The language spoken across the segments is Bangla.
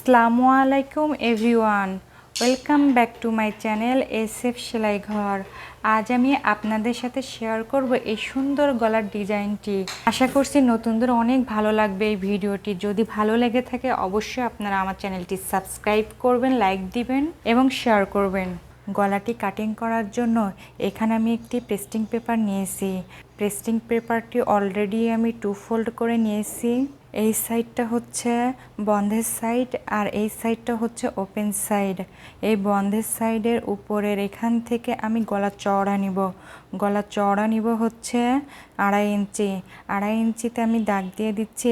আসসালামু আলাইকুম everyone, welcome back to my channel SF সেলাই ঘর। আজ আমি আপনাদের সাথে শেয়ার করব এই সুন্দর গলার ডিজাইনটি। আশা করছি নতুনদের অনেক ভালো লাগবে এই ভিডিওটি। যদি ভালো লেগে থাকে অবশ্যই আপনারা আমার চ্যানেলটি সাবস্ক্রাইব করবেন, লাইক দিবেন এবং শেয়ার করবেন। গলাটি কাটিং করার জন্য এখানে আমি একটি পেস্টিং পেপার নিয়েছি। পেস্টিং পেপারটি অলরেডি আমি 2 ফোল্ড করে নিয়েছি। এই সাইডটা হচ্ছে বন্ধের সাইড আর এই সাইডটা হচ্ছে ওপেন সাইড। এই বন্ধের সাইডের উপরের এখান থেকে আমি গলা চওড়া নিব। গলা চওড়া নিব হচ্ছে 2.5 ইঞ্চি। 2.5 ইঞ্চিতে আমি দাগ দিয়ে দিচ্ছি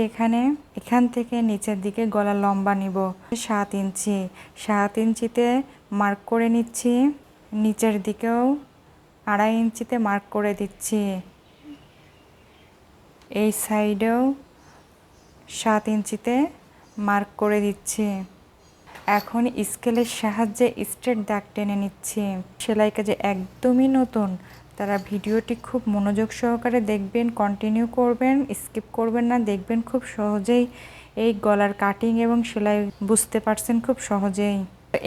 এখান থেকে নিচের দিকে গলা লম্বা নিব 7 ইঞ্চি। 7 ইঞ্চিতে মার্ক করে নিচ্ছি। নিচের দিকেও 2.5 ইঞ্চিতে মার্ক করে দিচ্ছি। এই সাইডেও 7 ইঞ্চিতে মার্ক করে দিচ্ছি। এখন স্কেলের সাহায্যে স্ট্রেট দাগ টেনে নিচ্ছি। সেলাই কাজে একদমই নতুন তারা ভিডিওটি খুব মনোযোগ সহকারে দেখবেন, কন্টিনিউ করবেন, স্কিপ করবেন না। দেখবেন খুব সহজেই এই গলার কাটিং এবং সেলাই বুঝতে পারছেন খুব সহজেই।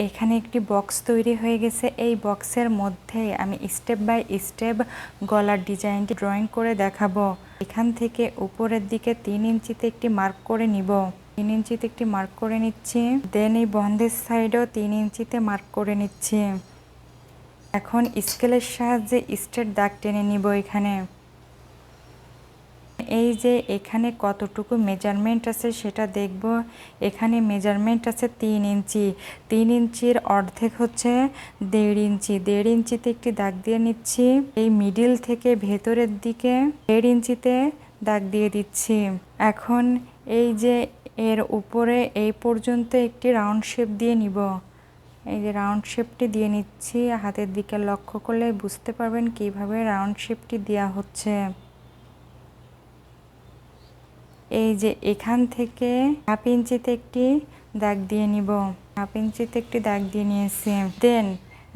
এখানে একটি বক্স তৈরি হয়ে গেছে। এই বক্সের মধ্যে আমি স্টেপ বাই স্টেপ গলার ডিজাইনটি ড্রয়িং করে দেখাবো। এখান থেকে উপরের দিকে 3 ইঞ্চিতে একটি মার্ক করে নিব। 3 ইঞ্চিতে একটি মার্ক করে নিচ্ছি। দেন এই বন্ধের সাইডেও 3 ইঞ্চিতে মার্ক করে নিচ্ছি। এখন স্কেলের সাহায্যে স্ট্রেট দাগ টেনে নিব। এই যে এখানে কতটুকু মেজারমেন্ট আছে সেটা দেখব। এখানে মেজারমেন্ট আছে 3 ইঞ্চি। 3 ইঞ্চির অর্ধেক হচ্ছে 1.5 ইঞ্চি। 1.5 ইঞ্চিতে একটি দাগ দিয়ে নিচ্ছি। এই মিডিল থেকে ভেতরের দিকে 1.5 ইঞ্চিতে দাগ দিয়ে দিচ্ছি। এখন এই যে এর উপরে এই পর্যন্ত একটি রাউন্ড শেপ দিয়ে নিব। এই যে রাউন্ড শেপটি দিয়ে নিচ্ছি। হাতের দিকে লক্ষ্য করলে বুঝতে পারবেন কিভাবে রাউন্ড শেপটি দেওয়া হচ্ছে। এই যে এখান থেকে 1/2 ইঞ্চিতে একটি দাগ দিয়ে নিব। 1/2 ইঞ্চিতে একটি দাগ দিয়ে নিয়েছি। দেন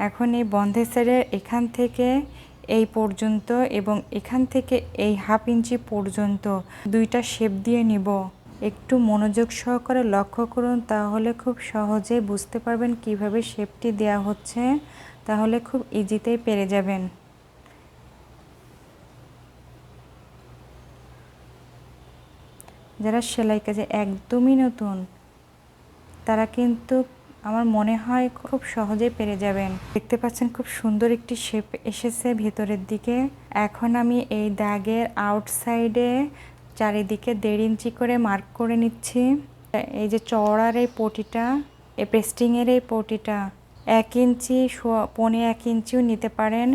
এখন এই বন্ধের সাইডের এখান থেকে এই পর্যন্ত এবং এখান থেকে এই 1/2 ইঞ্চি পর্যন্ত দুইটা শেপ দিয়ে নিব। একটু মনোযোগ সহকারে লক্ষ্য করুন, তাহলে খুব সহজেই বুঝতে পারবেন কিভাবে শেপটি দেওয়া হচ্ছে। তাহলে খুব ইজিতেই পেরে যাবেন। যারা সেলাই কাজে একদমই নতুন তারা কিন্তু আমার মনে হয় খুব সহজেই পেরে যাবেন। দেখতে পাচ্ছেন খুব সুন্দর একটি শেপ এসেছে ভেতরের দিকে। এখন আমি এই দাগের আউটসাইডে চারিদিকে 1.5 ইঞ্চি করে মার্ক করে নিচ্ছি। এই যে চওড়ার এই পটিটা, এই পেস্টিংয়ের এই পটিটা 1 ইঞ্চি, 1.25 ইঞ্চিও নিতে পারেন।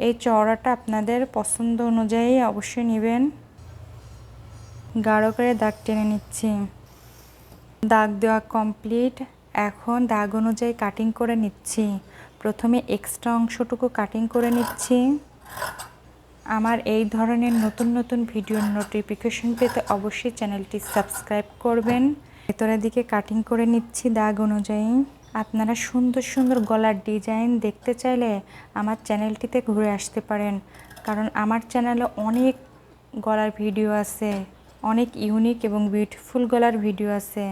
এই চওড়াটা আপনাদের পছন্দ অনুযায়ী অবশ্যই নেবেন। গাঢ় করে দাগ টেনে নিচ্ছি। দাগ দেওয়া কমপ্লিট। এখন দাগ অনুযায়ী কাটিং করে নিচ্ছি। প্রথমে এক্সট্রা অংশটুকু কাটিং করে নিচ্ছি। আমার এই ধরনের নতুন নতুন ভিডিওর নোটিফিকেশন পেতে অবশ্যই চ্যানেলটি সাবস্ক্রাইব করবেন। ভেতরের দিকে কাটিং করে নিচ্ছি দাগ অনুযায়ী। আপনারা সুন্দর সুন্দর গলার ডিজাইন দেখতে চাইলে আমার চ্যানেলটিতে ঘুরে আসতে পারেন, কারণ আমার চ্যানেলে অনেক গলার ভিডিও আছে, অনেক ইউনিক এবং বিউটিফুল গলার ভিডিও আছে,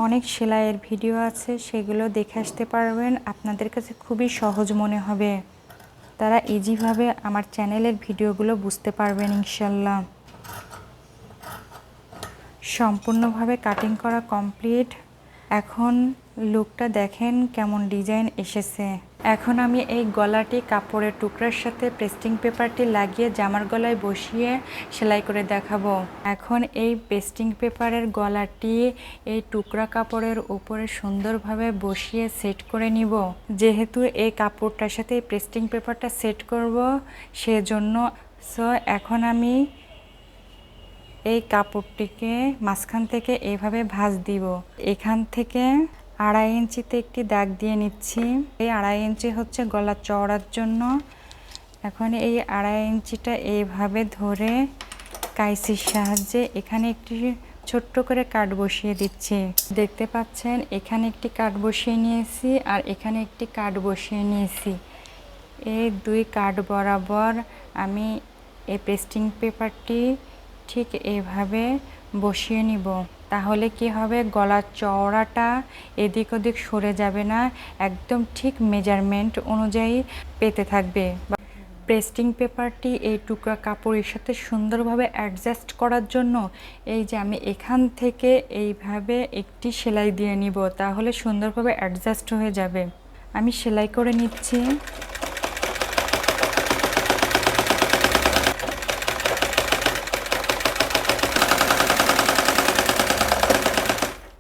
অনেক সেলাইয়ের ভিডিও আছে। সেগুলো দেখে আসতে পারবেন। আপনাদের কাছে খুবই সহজ মনে হবে। তারা ইজিভাবে আমার চ্যানেলের ভিডিওগুলো বুঝতে পারবেন ইনশাল্লাহ। সম্পূর্ণভাবে কাটিং করা কমপ্লিট। এখন লুকটা দেখেন কেমন ডিজাইন এসেছে। এখন আমি এই গলাটি কাপড়ের টুকরার সাথে পেস্টিং পেপারটি লাগিয়ে জামার গলায় বসিয়ে সেলাই করে দেখাবো। এখন এই পেস্টিং পেপারের গলাটি এই টুকরা কাপড়ের উপরে সুন্দরভাবে বসিয়ে সেট করে নিব। যেহেতু এই কাপড়টার সাথে এই পেস্টিং পেপারটা সেট করব, সেজন্য এখন আমি এই কাপড়টিকে মাঝখান থেকে এইভাবে ভাঁজ দিব। এখান থেকে 2.5 ইঞ্চিতে একটি দাগ দিয়ে নিচ্ছি। এই 2.5 ইঞ্চি হচ্ছে গলা চওড়ার জন্য। এখন এই 2.5 ইঞ্চিটা এইভাবে ধরে কাইচির সাহায্যে এখানে একটি ছোট্ট করে কাট বসিয়ে দিচ্ছি। দেখতে পাচ্ছেন এখানে একটি কাট বসিয়ে নিয়েছি আর এখানে একটি কাট বসিয়ে নিয়েছি। এই 2 কাট বরাবর আমি এই পেস্টিং পেপারটি ঠিক এইভাবে বসিয়ে নিব। তাহলে কি হবে, গলার চওড়াটা এদিক ওদিক সরে যাবে না, একদম ঠিক মেজারমেন্ট অনুযায়ী পেতে থাকবে। পেস্টিং পেপারটি এই টুকরা কাপড়ের সাথে সুন্দরভাবে অ্যাডজাস্ট করার জন্য এই যে আমি এখান থেকে এইভাবে একটি সেলাই দিয়ে নিব, তাহলে সুন্দরভাবে অ্যাডজাস্ট হয়ে যাবে। আমি সেলাই করে নিচ্ছি।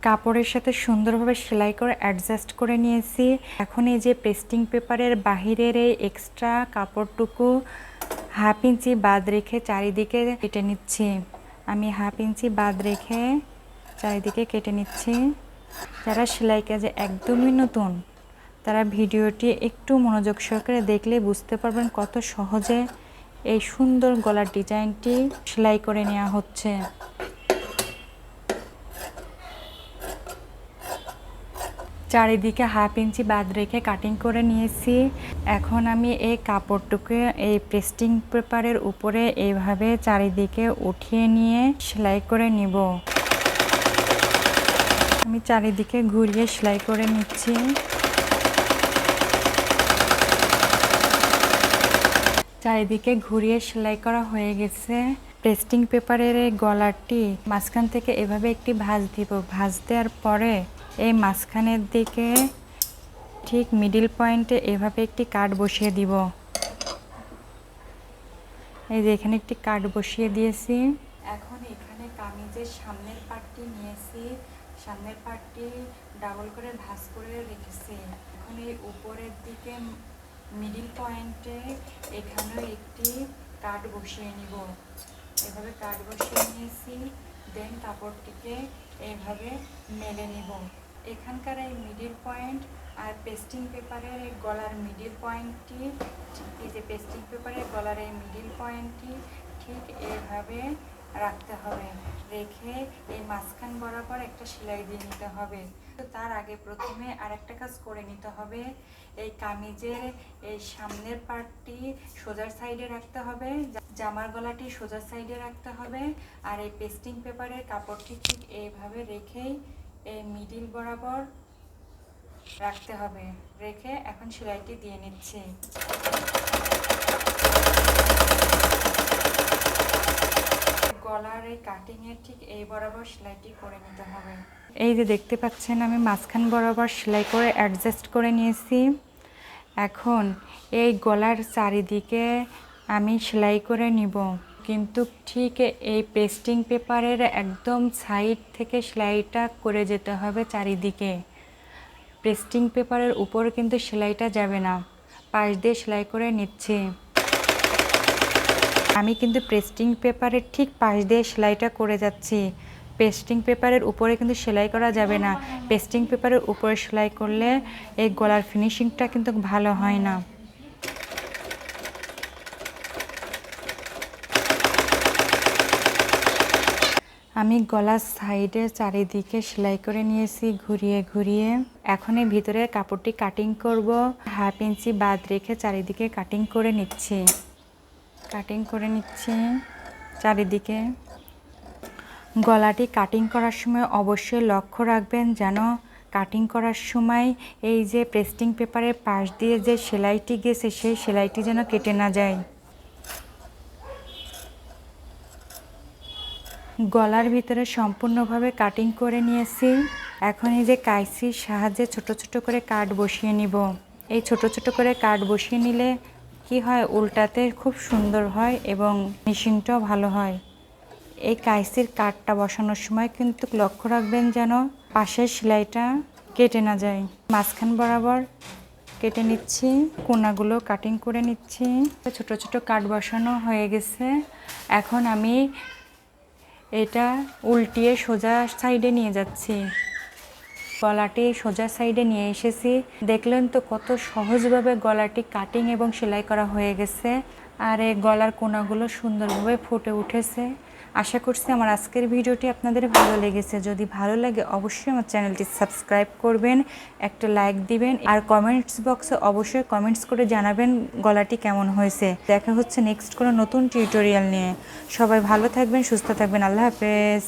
কাপড়ের সাথে সুন্দরভাবে সেলাই করে অ্যাডজাস্ট করে নিয়েছি। এখন এই যে পেস্টিং পেপারের বাহিরের এই এক্সট্রা কাপড়টুকু 1/2 ইঞ্চি বাদ রেখে চারিদিকে কেটে নিচ্ছি। আমি 1/2 ইঞ্চি বাদ রেখে চারিদিকে কেটে নিচ্ছি। যারা সেলাই কাজে একদমই নতুন তারা ভিডিওটি একটু মনোযোগ সহকারে দেখলে বুঝতে পারবেন কত সহজে এই সুন্দর গলার ডিজাইনটি সেলাই করে নেওয়া হচ্ছে। চারিদিকে 1/2 ইঞ্চি বাদ রেখে কাটিং করে নিয়েছি। এখন আমি এই কাপড়টুকু এই পেস্টিং পেপারের উপরে এইভাবে চারিদিকে উঠিয়ে নিয়ে সেলাই করে নিব। আমি চারিদিকে ঘুরিয়ে সেলাই করে নিচ্ছি। চারিদিকে ঘুরিয়ে সেলাই করা হয়ে গেছে। পেস্টিং পেপারের এই গলাটি মাঝখান থেকে এভাবে একটি ভাঁজ দিব। ভাঁজ দেওয়ার পরে এই মাঝখানের দিকে ঠিক মিডল পয়েন্টে এভাবে একটি কাট বসিয়ে দিব। এই যে এখানে একটি কাট বসিয়ে দিয়েছি। এখন এখানে কামিজের সামনের পার্টটি নিয়েছি, সামনের পার্টটি ডাবল করে ভাঁজ করে রেখেছি। এখন এই উপরের দিকে মিডল পয়েন্টে এখানেও একটি কাট বসিয়ে নিব। এভাবে কাট বসিয়ে নিয়েছি। দেন কাপড়টিকে এইভাবে মেলে নিব। এখানকার এই মিডল পয়েন্ট আর পেস্টিং পেপারের এই গলার মিডল পয়েন্টটি, এই যে পেস্টিং পেপারের গলার এই মিডল পয়েন্টটি ঠিক এইভাবে রাখতে হবে। রেখে এই মাঝখান বরাবর একটা সেলাই দিয়ে নিতে হবে। তো তার আগে প্রথমে আরেকটা কাজ করে নিতে হবে। এই কামিজের এই সামনের পার্টটি সোজার সাইডে রাখতে হবে, জামার গলাটি সোজার সাইডে রাখতে হবে। আর এই পেস্টিং পেপারের কাপড়টি ঠিক এইভাবে রেখেই এই মিডিল বরাবর রাখতে হবে। রেখে এখন সেলাইটি দিয়ে নিচ্ছি। গলার এই কাটিংয়ের ঠিক এই বরাবর সেলাইটি করে নিতে হবে। এই যে দেখতে পাচ্ছেন আমি মাঝখান বরাবর সেলাই করে অ্যাডজাস্ট করে নিয়েছি। এখন এই গলার চারিদিকে আমি সেলাই করে নিব, কিন্তু ঠিক এই পেস্টিং পেপারের একদম সাইড থেকে সেলাইটা করে যেতে হবে চারিদিকে। পেস্টিং পেপারের উপর কিন্তু সেলাইটা যাবে না, পাশ দিয়ে সেলাই করে নিচ্ছি। আমি কিন্তু পেস্টিং পেপারের ঠিক পাশ দিয়ে সেলাইটা করে যাচ্ছি। পেস্টিং পেপারের উপরে কিন্তু সেলাই করা যাবে না। পেস্টিং পেপারের উপরে সেলাই করলে এই গলার ফিনিশিংটা কিন্তু ভালো হয় না। আমি গলার সাইডে চারিদিকে সেলাই করে নিয়েছি ঘুরিয়ে ঘুরিয়ে। এখন এই ভিতরে কাপড়টি কাটিং করব। 1/2 ইঞ্চি বাদ রেখে চারিদিকে কাটিং করে নিচ্ছি। কাটিং করে নিচ্ছি চারিদিকে। গলাটি কাটিং করার সময় অবশ্যই লক্ষ্য রাখবেন যেন কাটিং করার সময় এই যে পেস্টিং পেপারের পাশ দিয়ে যে সেলাইটি গেছে সেই সেলাইটি যেন কেটে না যায়। গলার ভিতরে সম্পূর্ণভাবে কাটিং করে নিয়েছি। এখন এই যে কাইচির সাহায্যে ছোট ছোট করে কাট বসিয়ে নিব। এই ছোট ছোট করে কাট বসিয়ে নিলে কি হয়, উল্টাতে খুব সুন্দর হয় এবং ফিনিশিংটাও ভালো হয়। এই কাইচির কাটটা বসানোর সময় কিন্তু লক্ষ্য রাখবেন যেন পাশের সেলাইটা কেটে না যায়। মাঝখান বরাবর কেটে নিচ্ছি, কোনাগুলো কাটিং করে নিচ্ছি। ছোট ছোট কাট বসানো হয়ে গেছে। এখন আমি এটা উল্টিয়ে সোজা সাইডে নিয়ে যাচ্ছি। গলাটি সোজা সাইডে নিয়ে এসেছি। দেখলেন তো কত সহজভাবে গলাটি কাটিং এবং সেলাই করা হয়ে গেছে। আর এই গলার কোনাগুলো সুন্দরভাবে ফুটে উঠেছে। আশা করছি আমার আজকের ভিডিওটি আপনাদের ভালো লেগেছে। যদি ভালো লাগে অবশ্যই আমার চ্যানেলটি সাবস্ক্রাইব করবেন, একটা লাইক দিবেন আর কমেন্টস বক্সে অবশ্যই কমেন্টস করে জানাবেন গলাটি কেমন হয়েছে। দেখা হচ্ছে নেক্সট কোনো নতুন টিউটোরিয়াল নিয়ে। সবাই ভালো থাকবেন, সুস্থ থাকবেন। আল্লাহ হাফেজ।